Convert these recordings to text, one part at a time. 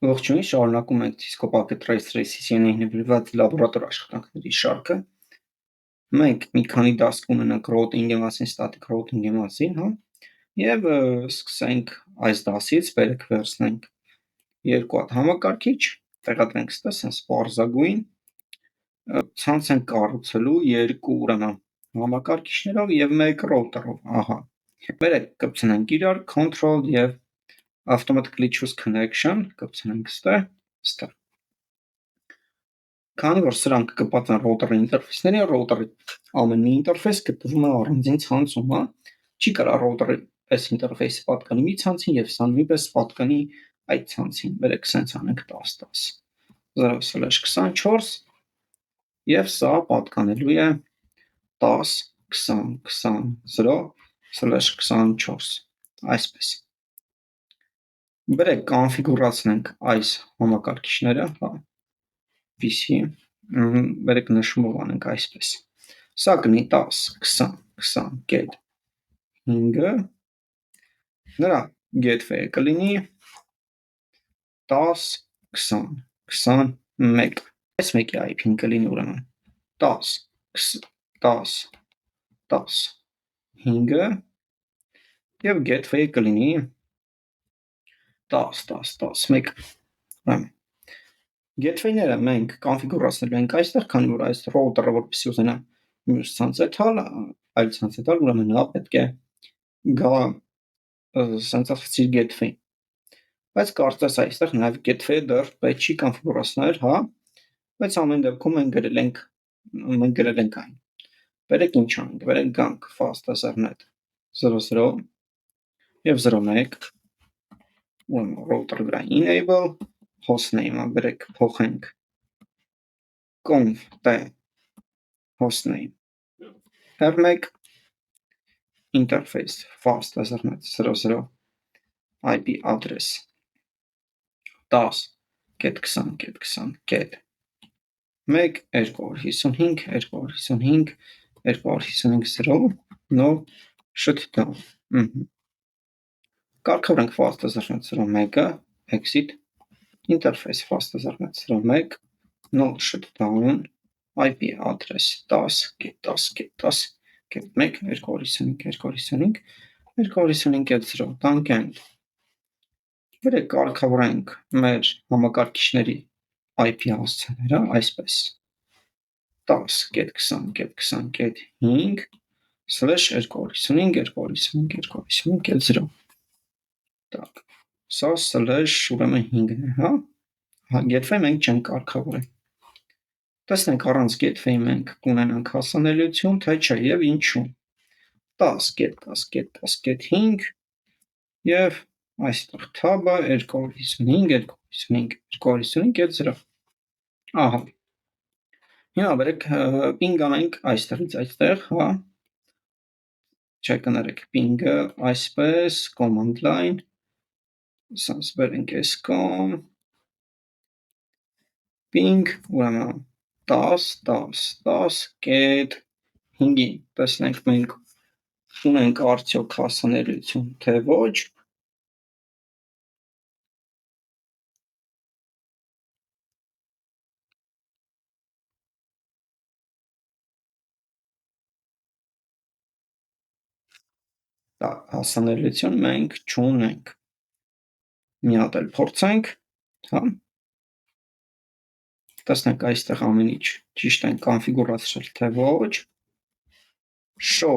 Ողջույն, շարունակում ենք Cisco Trace CCNA-ի նվիրված լաբորատոր աշխատանքների շարքը։ Մենք մի քանի դաս կունենանք routing-ի մասին, static routing-ի մասին, հա, եւ սկսենք այս դասից, բերեք վերցնենք երկու հատ համակարգիչ, տեղադրենք ստե sense պարզագույն, ցանց ենք կառուցելու երկու ուրեմն համակարգիչներով եւ մեկ router-ով, ահա։ Բերեք կպցնենք իրար control եւ automatically choose connection, կպցնենք ստե։ Քանի որ սրանք կպած են router-ի ինտերֆեյսների, router-ի ամեն մի ինտերֆեյս գտնվում է առանձին ցանցում, հա։ Չի կարա router-ի այս ինտերֆեյսը պատկանի մի ցանցին եւ սա նույնպես պատկանի այդ ցանցին։ Բերեք sense անենք 10 0/24 եւ սա պատկանելու է 10 20 20 0/24 այսպես։ Բերեք կոնֆիգուրացնենք այս համակարգիչները, հա, PC, բերեք նշումով անենք այսպես։ Սա կնի 10 20 20 get 5-ը, նրա gateway-ը կլինի 10 20 21, այս մեկի IP-ն կլինի ուրեմն 10 10 10 5-ը եւ gateway-ը կլինի 10 10 11, ուրեմն Gateway-ները մենք կոնֆիգուրացնելու ենք այստեղ, քանի որ այս router-ը որպեսզի ուզենա մյուս ցանց է տալ, այլ ցանց է տալ, ուրեմն նա պետք է գա sense ասացի gateway։ Բայց կարծես այստեղ նաև gateway-ը դեռ պետք չի կոնֆիգուրացնել, հա, բայց ամեն դեպքում մենք գրել ենք այն։ Բերեք ինչ անենք, բերեք գանք fast ethernet 00 եւ 01, router վրա enable hostname-ը բերեք փոխենք conf t hostname r1 interface fast ethernet 00 IP address 10 get 20 get 20 get 1 255 255 255 0 no shutdown կարգավորենք fast ethernet 01-ը exit interface fast ethernet 01 no shutdown IP address 10 get 10 get 10 get 1 255 255 255 get 0 տանք end Բերեք կարգավորենք մեր համակարգիչների IP հասցեները այսպես 10 get 20 get 20 get 5 /255 255 255 get 0 Так, սա slash ուրեմն 5-ն է, հա, gateway մենք չենք կարգավորել։ Տեսնենք առանց gateway մենք կունենանք հասանելիություն, թե չէ եւ ինչու։ 10 get 10 get 10 get 5 եւ այստեղ tab-ը 255 255 255 get 0։ Ահա։ Հիմա բերեք ping անենք այստեղից այստեղ, հա։ Չկներեք ping-ը այսպես command line Սանց բերենք S-com ping ուրեմն 10 10 10 get 5-ի տեսնենք մենք ունենք արդյոք հասանելիություն, թե ոչ հասանելիություն մենք չունենք։ Մի հատ էլ փորձենք, հա։ Տեսնենք այստեղ ամեն ինչ ճիշտ են կոնֆիգուրացրել, թե ոչ։ Show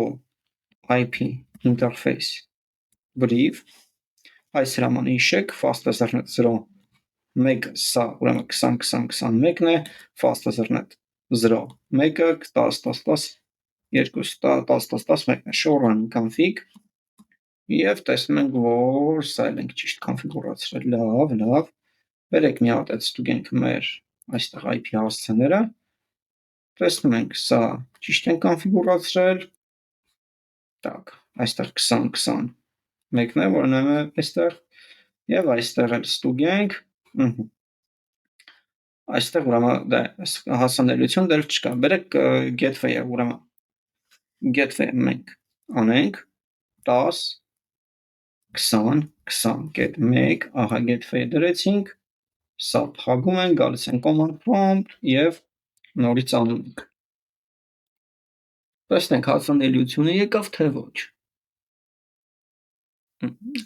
IP interface brief այս հրամանը հիշեք fast ethernet 0 սա ուրեմն 20 20 21-ն է, fast ethernet 0 1-ը 10 10 10 2 10 10 10 11-ն է, show run config Եվ տեսնում ենք, որ սա էլ ենք ճիշտ կոնֆիգուրացրել, լավ, բերեք մի հատ այդ ստուգենք մեր այստեղ IP հասցեները, տեսնում ենք, սա ճիշտ ենք կոնֆիգուրացրել, так, այստեղ 20 20 մեկն է, որ նայում է այստեղ, եւ այստեղ էլ ստուգենք, այստեղ ուրեմն հասանելիություն դեռ չկա, բերեք gateway-ը ուրեմն gateway-ը մենք անենք 10 20 20 get 1, ահա gateway դրեցինք, Սա փակում ենք, գալիս ենք command prompt և նորից անում ենք։ Տեսնենք հասանելիությունը եկավ թե ոչ։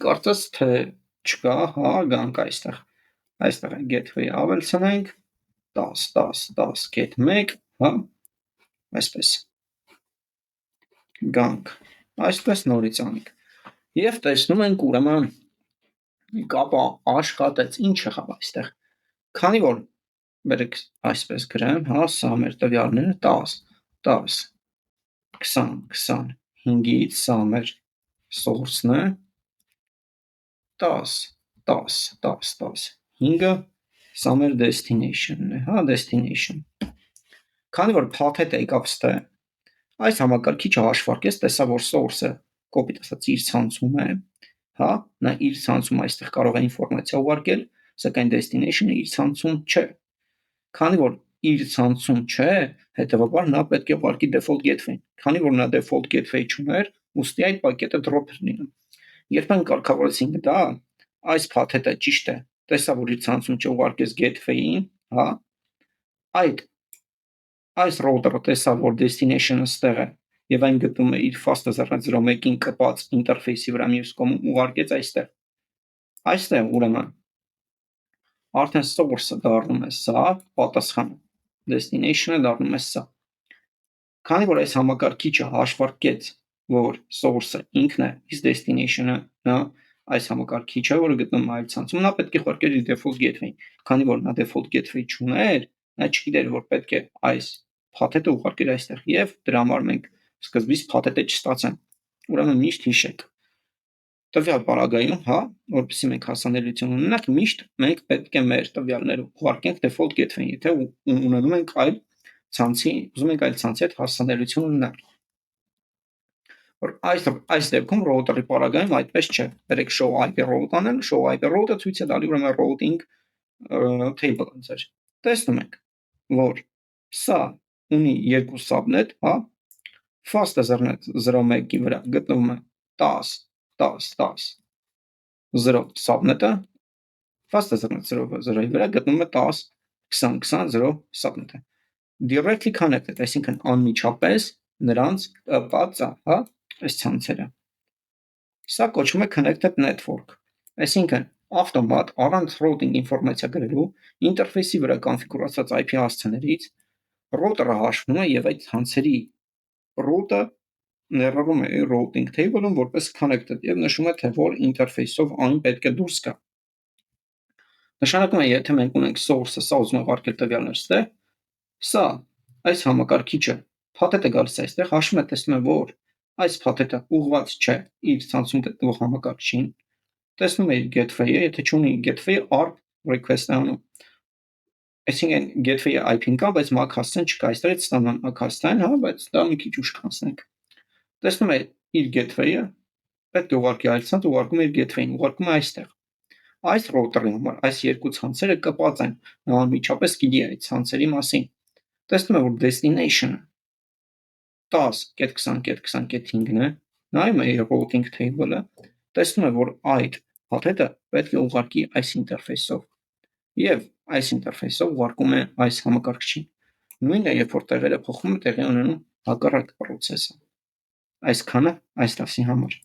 Կարծես թե չկա, հա, գանք այստեղ։ Այստեղ է gateway ավելցնենք 10 get 1, հա, այսպես։ Գանք, այսպես նորից անենք։ Եվ տեսնում ենք ուրեմն կապը աշխատեց, ինչ եղավ այստեղ։ Քանի որ բերեք այսպես գրեմ, հա, սա մեր տվյալները 10, 10, 20, 25-ից սա մեր source-ն է, 10, 10, 10, 10, 5-ը սա մեր destination-ն է, հա, destination։ Քանի որ փաթեթը եկավ ստե, այս համակարգիչը հաշվարկեց, տեսա, որ source-ը կոպիտ ասած իր ցանցում է, հա, նա իր ցանցում այստեղ կարող է ինֆորմացիա ուղարկել, սակայն destination-ը իր ցանցում չէ։ Քանի որ իր ցանցում չէ, հետևաբար նա պետք է ուղարկի default gateway-ին։ Քանի որ նա default gateway չուներ, ուստի այդ պակետը drop էր լինում։ Երբ մենք կարգավորեցինք դա, այս փաթեթը ճիշտ է, տեսա, որ իր ցանցում չուղարկեց gateway-ին, հա, այս router-ը տեսավ, որ destination-ը ստեղ է, եւ այն գտնում է իր fast.0.1-ին կպած ինտերֆեյսի վրա մյուս կողմում ուղարկեց այստեղ։ Այստեղ ուրեմն արդեն source-ը դառնում է սա, պատասխանը, destination-ը դառնում է սա։ Քանի որ այս համակարգիչը հաշվարկեց, որ source-ը ինքն է, իսկ destination-ը նա այս համակարգիչը, որը գտնում է այլ ցանցում, նա պետք է ուղարկեր իր default gateway-ին։ Քանի որ նա default gateway չուներ, նա չգիտեր, որ պետք է այս փաթեթը ուղարկեր այստեղ, եւ դրա համար մենք սկզբից փաթեթը չստացանք։ Ուրեմն միշտ հիշեք, տվյալ պարագայում, հա, որպեսզի մենք հասանելիություն ունենանք, միշտ մենք պետք է մեր տվյալները ուղարկենք default gateway-ին, եթե ունենում ենք այլ ցանցի, ուզում ենք այլ ցանցի հետ հասանելիություն ունենալ։ Որ այս դեպքում router-ի պարագայում այդպես չէ։ Բերեք show IP route անել, show IP route-ը ցույց է տալի ուրեմն routing table-ը ձեր։ Տեսնում ենք, որ սա ունի երկու subnet, հա, fast.0.1-ի վրա գտնվում է 10, 10, 10, 0 subnet-ը, fast.0.0-ի վրա գտնվում է 10, 20, 20, 0 subnet-ը։ Directly connected, այսինքն անմիջապես նրանց կապած է, հա, այս ցանցերը։ Սա կոչվում է connected network, այսինքն ավտոմատ առանց routing ինֆորմացիա գրելու ինտերֆեյսի վրա կոնֆիգուրացված IP հասցեներից router-ը հաշվում է եւ այդ ցանցերի route-ը ներառում է routing table-ում որպես connected եւ նշում է թե որ ինտերֆեյսով այն պետք է դուրս գա։ Նշանակում է, եթե մենք ունենք source-ը, սա ուզում է ուղարկել տվյալներ ստե, սա այս համակարգիչը փաթեթը գալիս է այստեղ, հաշվում է, տեսնում է, որ այս փաթեթը ուղղված չէ իր ցանցում գտնվող համակարգչին, տեսնում է իր gateway-ը, եթե չունի gateway-ը, ARP request է անում։ Այսինքն gateway-ը IP-ն կա, բայց MAC հասցեն չկա, այստեղից ստանում եմ MAC հասցեն, հա, բայց դա մի քիչ ուշ կանցնենք։ Տեսնում է իր gateway-ը, պետք է ուղարկի այլ ցանց, ուղարկում է իր gateway-ին, ուղարկում է այստեղ։ Այս router-ի համար այս երկու ցանցերը կապած են, նա անմիջապես գիտի այդ ցանցերի մասին։ Տեսնում է, որ destination-ը 10.20.20.5-ն է, նայում է routing table-ը, տեսնում է, որ այդ փաթեթը պետք է ուղարկի այս ինտերֆեյսով եւ այս ինտերֆեյսով ուղարկում է այս համակարգչին։ Նույնն է, երբ որ տեղերը փոխվում է, տեղի ունենում հակառակ process-ը։ Այսքանը այս դասի համար։